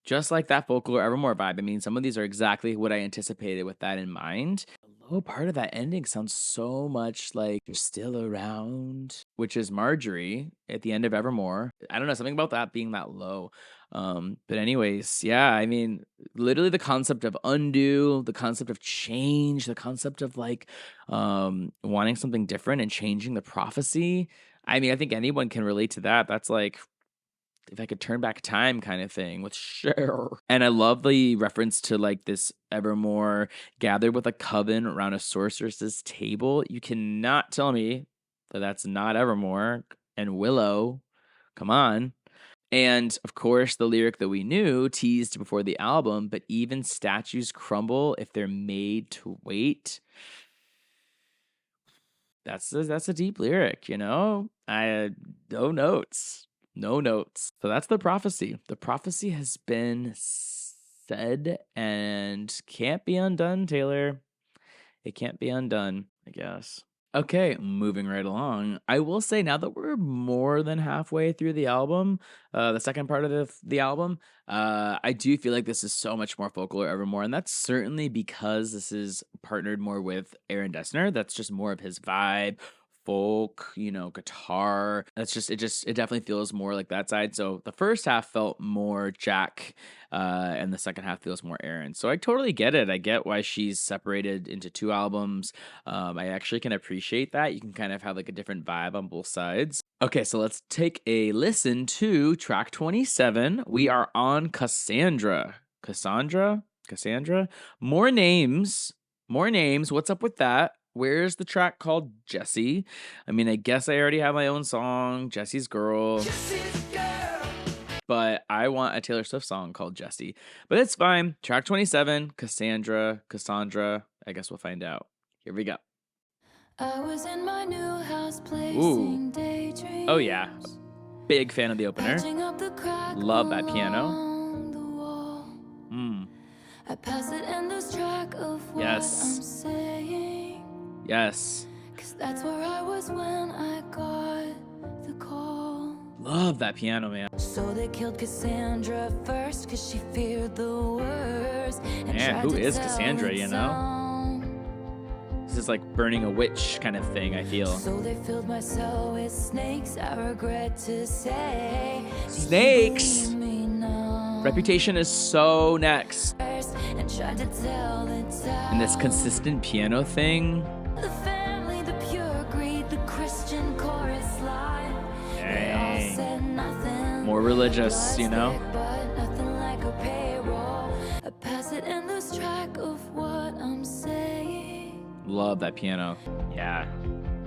Just like that Folklore Evermore vibe. I mean, some of these are exactly what I anticipated with that in mind. The low part of that ending sounds so much like You're Still Around, which is Marjorie at the end of Evermore. I don't know, something about that being that low. But anyways, yeah, I mean, literally the concept of undo, the concept of change, the concept of like wanting something different and changing the prophecy. I mean, I think anyone can relate to that. That's like if I could turn back time kind of thing with Cher. And I love the reference to like this Evermore gathered with a coven around a sorceress's table. You cannot tell me that that's not Evermore and Willow. Come on. And of course, the lyric that we knew teased before the album, but even statues crumble if they're made to wait. That's a deep lyric, you know? No notes. No notes. So that's the prophecy. The prophecy has been said and can't be undone, Taylor. It can't be undone, I guess. Okay, moving right along. I will say now that we're more than halfway through the album, the second part of the album, I do feel like this is so much more Folklore Evermore, and that's certainly because this is partnered more with Aaron Dessner. That's just more of his vibe. Folk, you know, guitar. It definitely feels more like that side. So the first half felt more Jack, and the second half feels more Aaron. So I totally get it. I get why she's separated into two albums. I actually can appreciate that. You can kind of have like a different vibe on both sides. Okay, so let's take a listen to track 27. We are on Cassandra. Cassandra? More names. What's up with that? Where's the track called Jessie? I mean, I guess I already have my own song, Jessie's Girl. But I want a Taylor Swift song called Jessie. But it's fine. Track 27, Cassandra. I guess we'll find out. Here we go. I was in my new house placing daydreams. Oh yeah. Big fan of the opener. Love that piano. I pass it and lose track of what I'm saying. Yes. 'Cause that's where I was when I got the call. Love that piano, man. So they killed Cassandra first cause she feared the worst. And Man, tried who to is tell Cassandra, the you know? town. This is like burning a witch kind of thing, I feel. So they filled my cell with snakes, I regret to say. Snakes! Do you believe me now? Reputation is so next. And tried to tell the town. And this consistent piano thing. The family, the pure greed, the Christian chorus line. They all Dang. said nothing. More religious, you know? But nothing like a payroll. I pass it and lose track of what I'm saying. Love that piano. Yeah.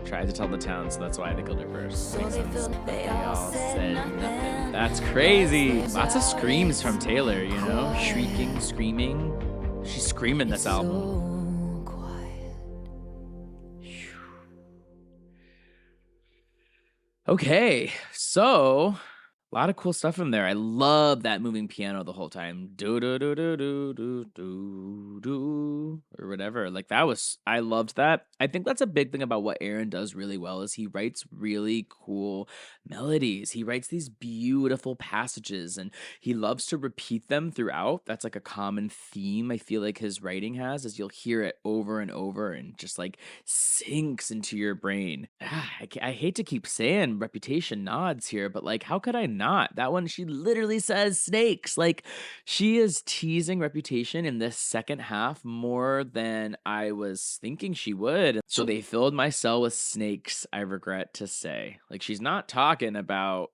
Tried to tell the town, so that's why they killed her first. So Makes they sense. feel they All all said nothing. That's crazy. Lots of screams from Taylor, you know? Shrieking, screaming. She's screaming this album. So quiet. Okay, so a lot of cool stuff in there. I love that moving piano the whole time. Do do do do do do do do or whatever. Like that was I loved that. I think that's a big thing about what Aaron does really well is he writes really cool melodies. He writes these beautiful passages and he loves to repeat them throughout. That's like a common theme I feel like his writing has is you'll hear it over and over and just like sinks into your brain. I hate to keep saying Reputation nods here, but like how could I not? That one she literally says snakes. Like she is teasing Reputation in this second half more than I was thinking she would. So they filled my cell with snakes, I regret to say. Like she's talking about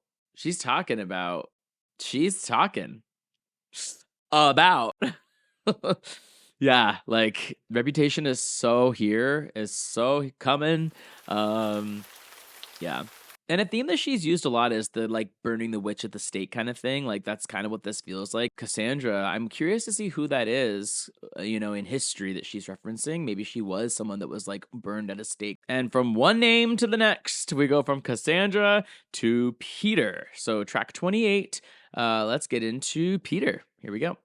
yeah, like Reputation is so here, is so coming. Yeah. And a theme that she's used a lot is the like burning the witch at the stake kind of thing. Like that's kind of what this feels like. Cassandra, I'm curious to see who that is, in history that she's referencing. Maybe she was someone that was like burned at a stake. And from one name to the next, we go from Cassandra to Peter. So track 28, let's get into Peter. Here we go.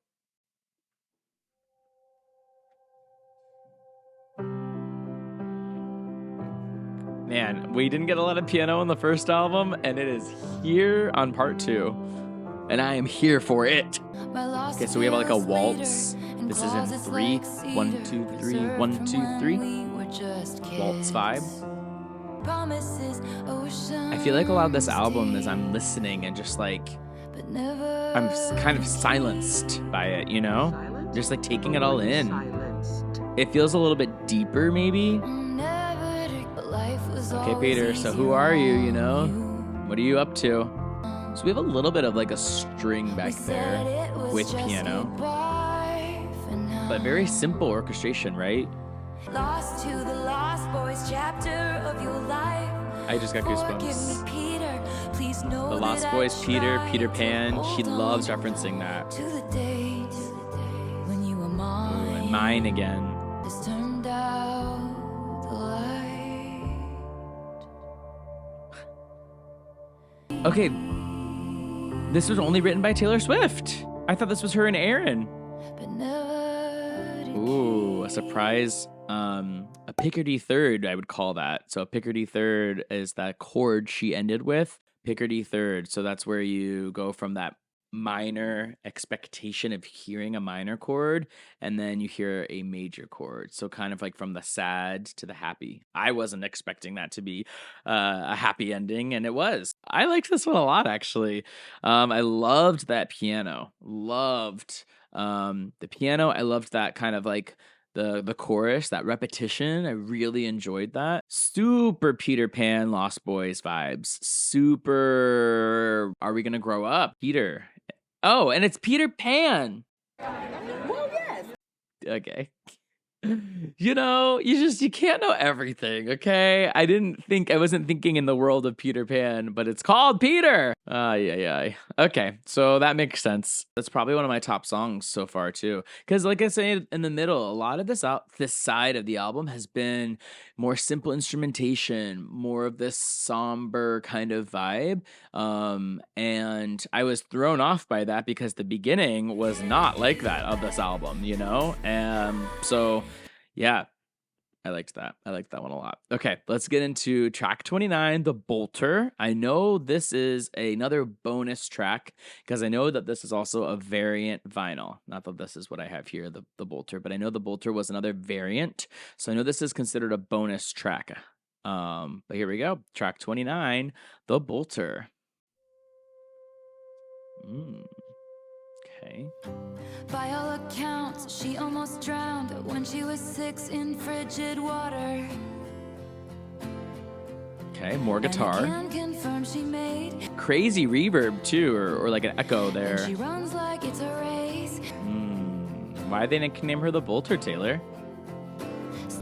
Man, we didn't get a lot of piano on the first album, and it is here on part 2. And I am here for it. Okay, so we have like a waltz. This is in 3. 1, 2, 3, 1, 2, 3. Waltz vibe. I feel like a lot of this album is I'm listening and just like I'm kind of silenced by it, you know? Just like taking it all in. It feels a little bit deeper, maybe. Okay, Peter, so who are you, you know? What are you up to? So we have a little bit of like a string back there with piano. But very simple orchestration, right? Lost to the Lost Boys chapter of your life. I just got Forgive me, goosebumps. Peter. Please know The Lost that Boys, I Peter, tried Peter to Pan. She hold loves on referencing that. to the days when you were Ooh, mine. and mine again. This turned out the light. Okay, this was only written by Taylor Swift. I thought this was her and Aaron. But never did Ooh, a surprise. A Picardy third, I would call that. So a Picardy third is that chord she ended with. Picardy third. So that's where you go from that minor expectation of hearing a minor chord and then you hear a major chord. So kind of like from the sad to the happy. I wasn't expecting that to be a happy ending, and it was. I liked this one a lot, actually. I loved that piano. Loved the piano. I loved that kind of like the chorus, that repetition. I really enjoyed that. Super Peter Pan, Lost Boys vibes. Super Are We Gonna Grow Up? Peter. Oh, and it's Peter Pan. Well, yes. Okay. You can't know everything, okay? I wasn't thinking in the world of Peter Pan, but it's called Peter. Yeah. Okay, so that makes sense. That's probably one of my top songs so far too. Because like I said in the middle, a lot of this side of the album has been more simple instrumentation, more of this somber kind of vibe. And I was thrown off by that because the beginning was not like that of this album, you know? So yeah, I liked that. I liked that one a lot. Okay, let's get into track 29, The Bolter. I know this is another bonus track because I know that this is also a variant vinyl. Not that this is what I have here, the Bolter, but I know The Bolter was another variant. So I know this is considered a bonus track. But here we go. Track 29, The Bolter. Okay. By all accounts, she almost drowned when she was 6 in frigid water. Okay, more And I guitar. can confirm she made. Crazy reverb too, or like an echo And there. she runs like it's a race. Why they didn't name her the Bolter, Taylor?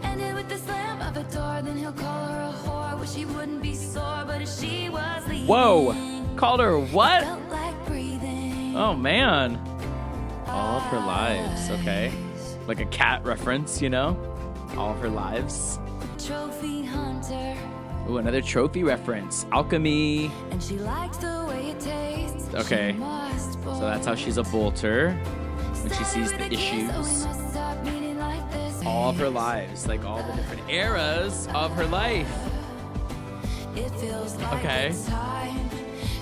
Ended with the slam of a door, then he'll call her a whore. Wish he wouldn't be sore, but if she was leaving. Whoa! Called her what? Felt like breathing. Oh man. All of her lives, okay. Like a cat reference, you know? All of her lives. Trophy hunter. Ooh, another trophy reference. Alchemy. And she liked the way it tastes. Okay. She must So that's how she's a bolter. When she sees the Started with a kiss, oh, we issues. must stop meeting like this. All of her lives. Like all the different eras of her life. It feels like Okay. it's time.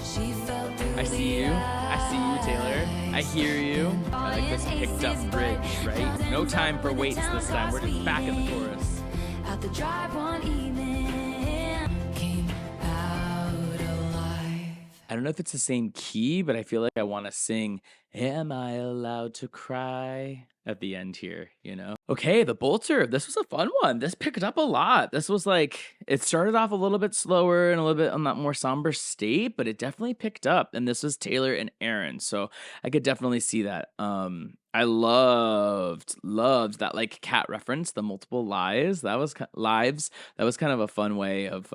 She fell through I see you. I see you, Taylor. I hear you. I like this picked up bridge, right? No time for waits this time. We're just back in the chorus. Out the drive one evening, came out alive. I don't know if it's the same key, but I feel like I want to sing Am I Allowed to Cry at the end here, you know? Okay, The Bolter. This was a fun one. This picked up a lot. This was like, it started off a little bit slower and a little bit on that more somber state, but it definitely picked up. And this was Taylor and Aaron. So I could definitely see that. I loved that like cat reference, the multiple lives. That was lives. That was kind of a fun way of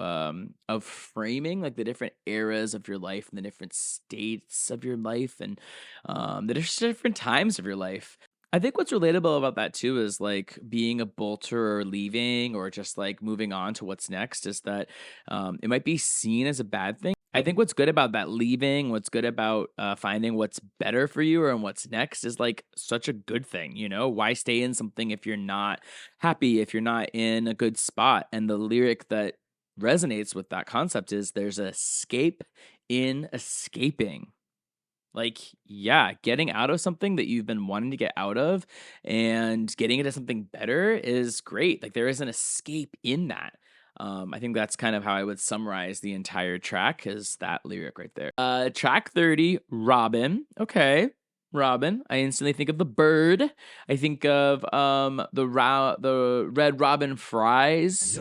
framing like the different eras of your life and the different states of your life and the different times of your life. I think what's relatable about that too is like being a bolter or leaving or just like moving on to what's next is that it might be seen as a bad thing. I think what's good about that leaving, what's good about finding what's better for you or what's next is like such a good thing, you know? Why stay in something if you're not happy, if you're not in a good spot? And the lyric that resonates with that concept is there's a escape in escaping. Like, yeah, getting out of something that you've been wanting to get out of and getting into something better is great. Like, there is an escape in that. I think that's kind of how I would summarize the entire track is that lyric right there. Track 30, Robin. Okay. Robin. I instantly think of the bird. I think of the Red Robin fries.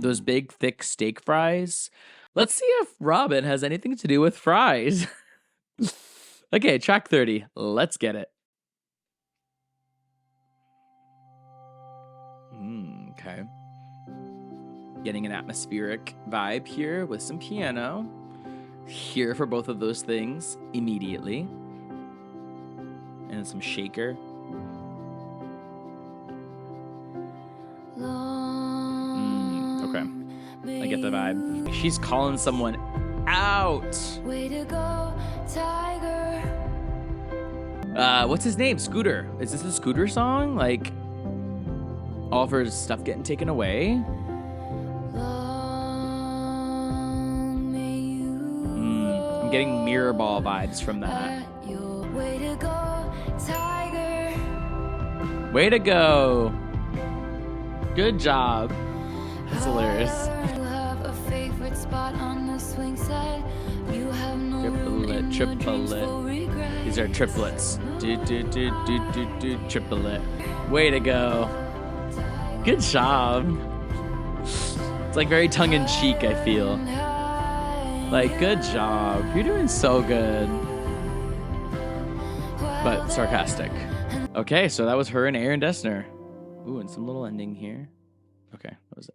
Those big, thick steak fries. Let's see if Robin has anything to do with fries. Okay, track 30. Let's get it. Okay. Getting an atmospheric vibe here with some piano. Here for both of those things immediately. And some shaker. Okay. I get the vibe. She's calling someone out. Way to go, tiger. What's his name? Scooter. Is this a Scooter song? Like, all of her stuff getting taken away? Long may you I'm getting Mirrorball vibes from that. at your way to go, tiger. Way to go. Good job. That's hilarious. You have a favorite spot on the swing set. You have no room in your dreams Triplet. for regret. These are triplets. Triplet. Way to go. Good job. It's like very tongue-in-cheek, I feel. Like, good job. You're doing so good. But sarcastic. Okay, so that was her and Aaron Dessner. Ooh, and some little ending here. Okay, what was it?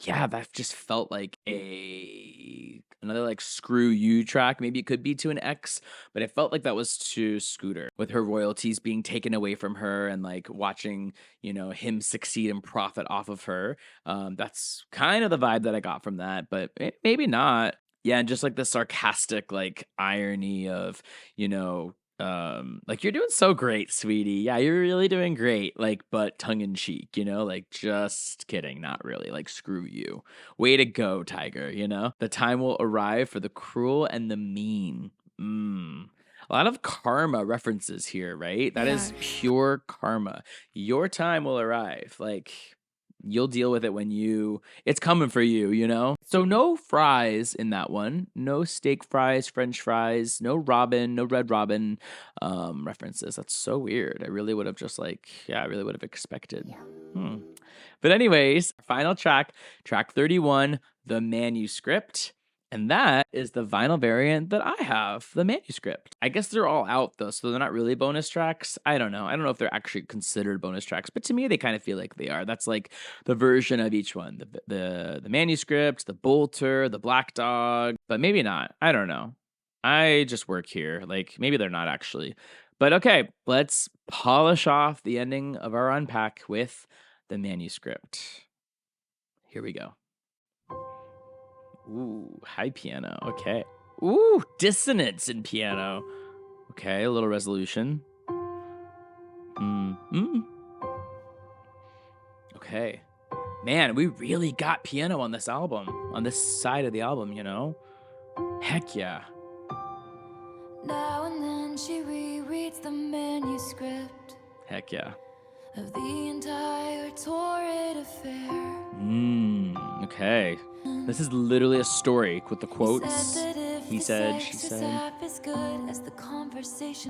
Yeah, that just felt like another like Screw You track. Maybe it could be to an X, but it felt like that was to Scooter with her royalties being taken away from her and like watching, you know, him succeed and profit off of her. That's kind of the vibe that I got from that, but maybe not. Yeah, and just like the sarcastic like irony of, you know, Like, you're doing so great, sweetie. Yeah, you're really doing great. Like, but tongue in cheek, like, just kidding, not really. Like, screw you. Way to go, Tiger, The time will arrive for the cruel and the mean. A lot of karma references here, right? That is Yeah. pure karma. Your time will arrive. Like, you'll deal with it when it's coming for you. So no fries in that one. No steak fries, French fries, no Robin, no Red Robin references. That's so weird. I really would have I really would have expected. But anyways, final track 31, The Manuscript. And that is the vinyl variant that I have, the manuscript. I guess they're all out though, so they're not really bonus tracks. I don't know. I don't know if they're actually considered bonus tracks, but to me they kind of feel like they are. That's like the version of each one. The manuscript, the bolter, the black dog, but maybe not. I don't know. I just work here. Like, maybe they're not actually. But okay, let's polish off the ending of our unpack with the manuscript. Here we go. Ooh, high piano. Okay. Ooh, dissonance in piano. Okay, a little resolution. Okay. Man, we really got piano on this album. On this side of the album, Heck yeah. Now and then she rereads the manuscript Heck yeah. of the entire torrid affair. Okay. This is literally a story with the quotes. He said, she said.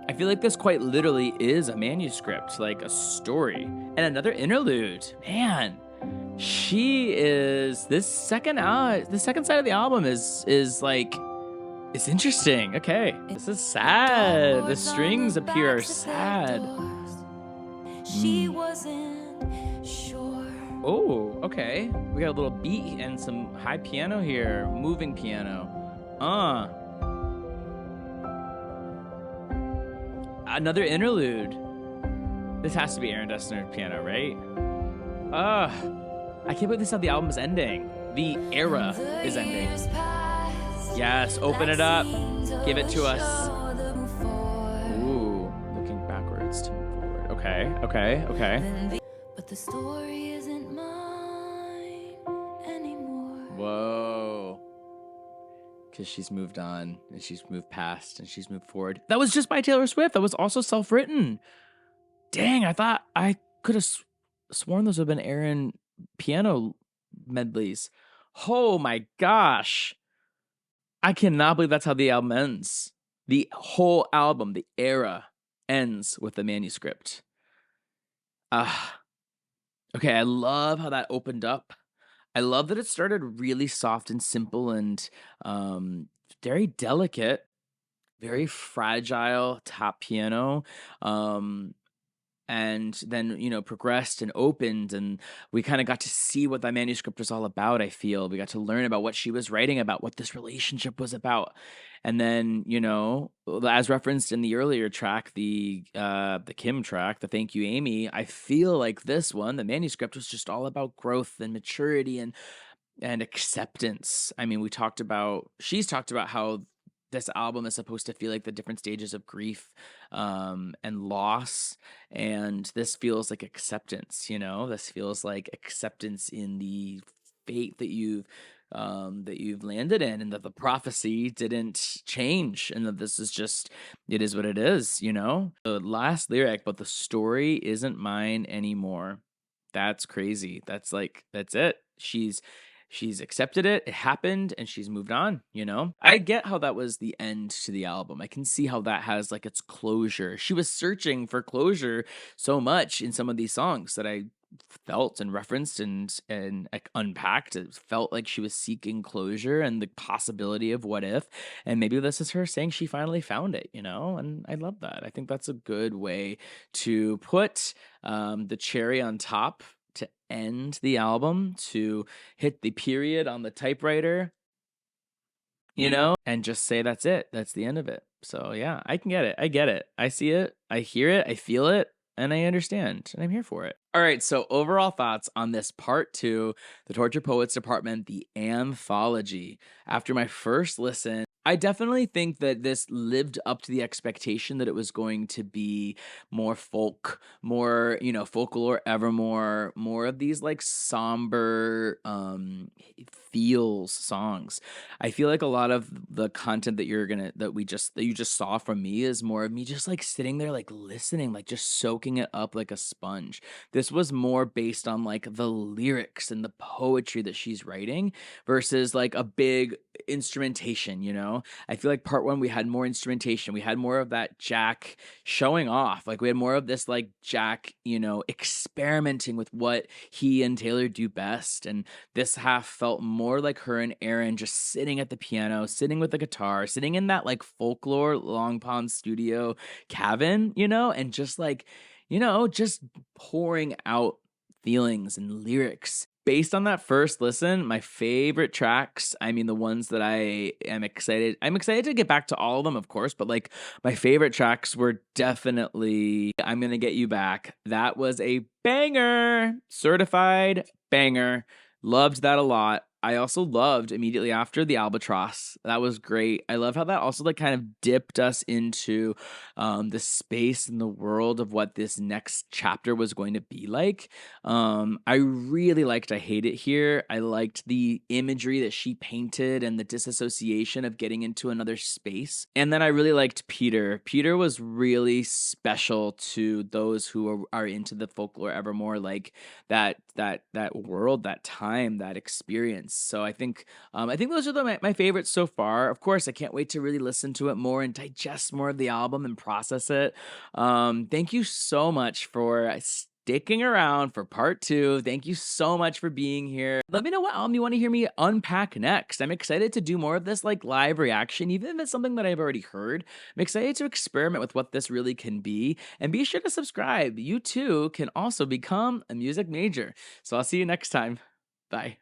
I feel like this quite literally is a manuscript, like a story. And another interlude. Man, this second side of the album is like, it's interesting. Okay. This is sad. The strings appear sad. She wasn't sure. Oh, okay. We got a little beat and some high piano here. Moving piano. Another interlude. This has to be Aaron Dessner piano, right? I can't believe this is how the album is ending. The era is ending. Yes, open it up. Give it to us. Ooh, looking backwards to move forward. Okay. But the story isn't mine anymore. Whoa. Because she's moved on, and she's moved past, and she's moved forward. That was just by Taylor Swift. That was also self-written. Dang, I thought I could have sworn those would have been Aaron piano medleys. Oh my gosh. I cannot believe that's how the album ends. The whole album, the era, ends with the manuscript. Okay, I love how that opened up. I love that it started really soft and simple and very delicate, very fragile top piano. And then, progressed and opened, and we kind of got to see what that manuscript was all about, I feel. We got to learn about what she was writing about, what this relationship was about. And then, as referenced in the earlier track, the Kim track, the Thank You, Amy, I feel like this one, the manuscript, was just all about growth and maturity and acceptance. I mean, she's talked about how this album is supposed to feel like the different stages of grief and loss, and this feels like acceptance. This feels like acceptance in the fate that you've landed in, and that the prophecy didn't change, and that this is just, it is what it is. The last lyric, but the story isn't mine anymore. That's crazy. That's it. She's accepted it. It happened, and she's moved on, I get how that was the end to the album. I can see how that has like its closure. She was searching for closure so much in some of these songs that I felt and referenced and like unpacked. It felt like she was seeking closure and the possibility of what if. And maybe this is her saying she finally found it, and I love that. I think that's a good way to put the cherry on top to end the album, to hit the period on the typewriter, and just say that's it. That's the end of it. So yeah, I can get it. I get it. I see it. I hear it. I feel it. And I understand. And I'm here for it. All right. So overall thoughts on this part 2, the Tortured Poets Department, the anthology. After my first listen, I definitely think that this lived up to the expectation that it was going to be more folk, more, folklore evermore, more of these like somber feels songs. I feel like a lot of the content that you just saw from me is more of me just like sitting there like listening, like just soaking it up like a sponge. This was more based on like the lyrics and the poetry that she's writing versus like a big instrumentation. I feel like part one, we had more instrumentation. We had more of that Jack showing off. Like we had more of this like Jack, experimenting with what he and Taylor do best. And this half felt more like her and Aaron just sitting at the piano, sitting with the guitar, sitting in that like folklore Long Pond studio cabin, and just like, just pouring out feelings and lyrics. Based on that first listen, my favorite tracks, I mean the ones that I'm excited to get back to all of them, of course, but like my favorite tracks were definitely I'm Gonna Get You Back. That was a banger, certified banger. Loved that a lot. I also loved immediately after the Albatross. That was great. I love how that also like kind of dipped us into the space and the world of what this next chapter was going to be like. I really liked I Hate It Here. I liked the imagery that she painted and the disassociation of getting into another space. And then I really liked Peter. Peter was really special to those who are into the folklore evermore, like that world, that time, that experience. So I think those are my favorites so far. Of course, I can't wait to really listen to it more and digest more of the album and process it. Thank you so much for sticking around for part two. Thank you so much for being here. Let me know what album you want to hear me unpack next. I'm excited to do more of this like live reaction, even if it's something that I've already heard. I'm excited to experiment with what this really can be. And be sure to subscribe. You too can also become a music major. So I'll see you next time. Bye.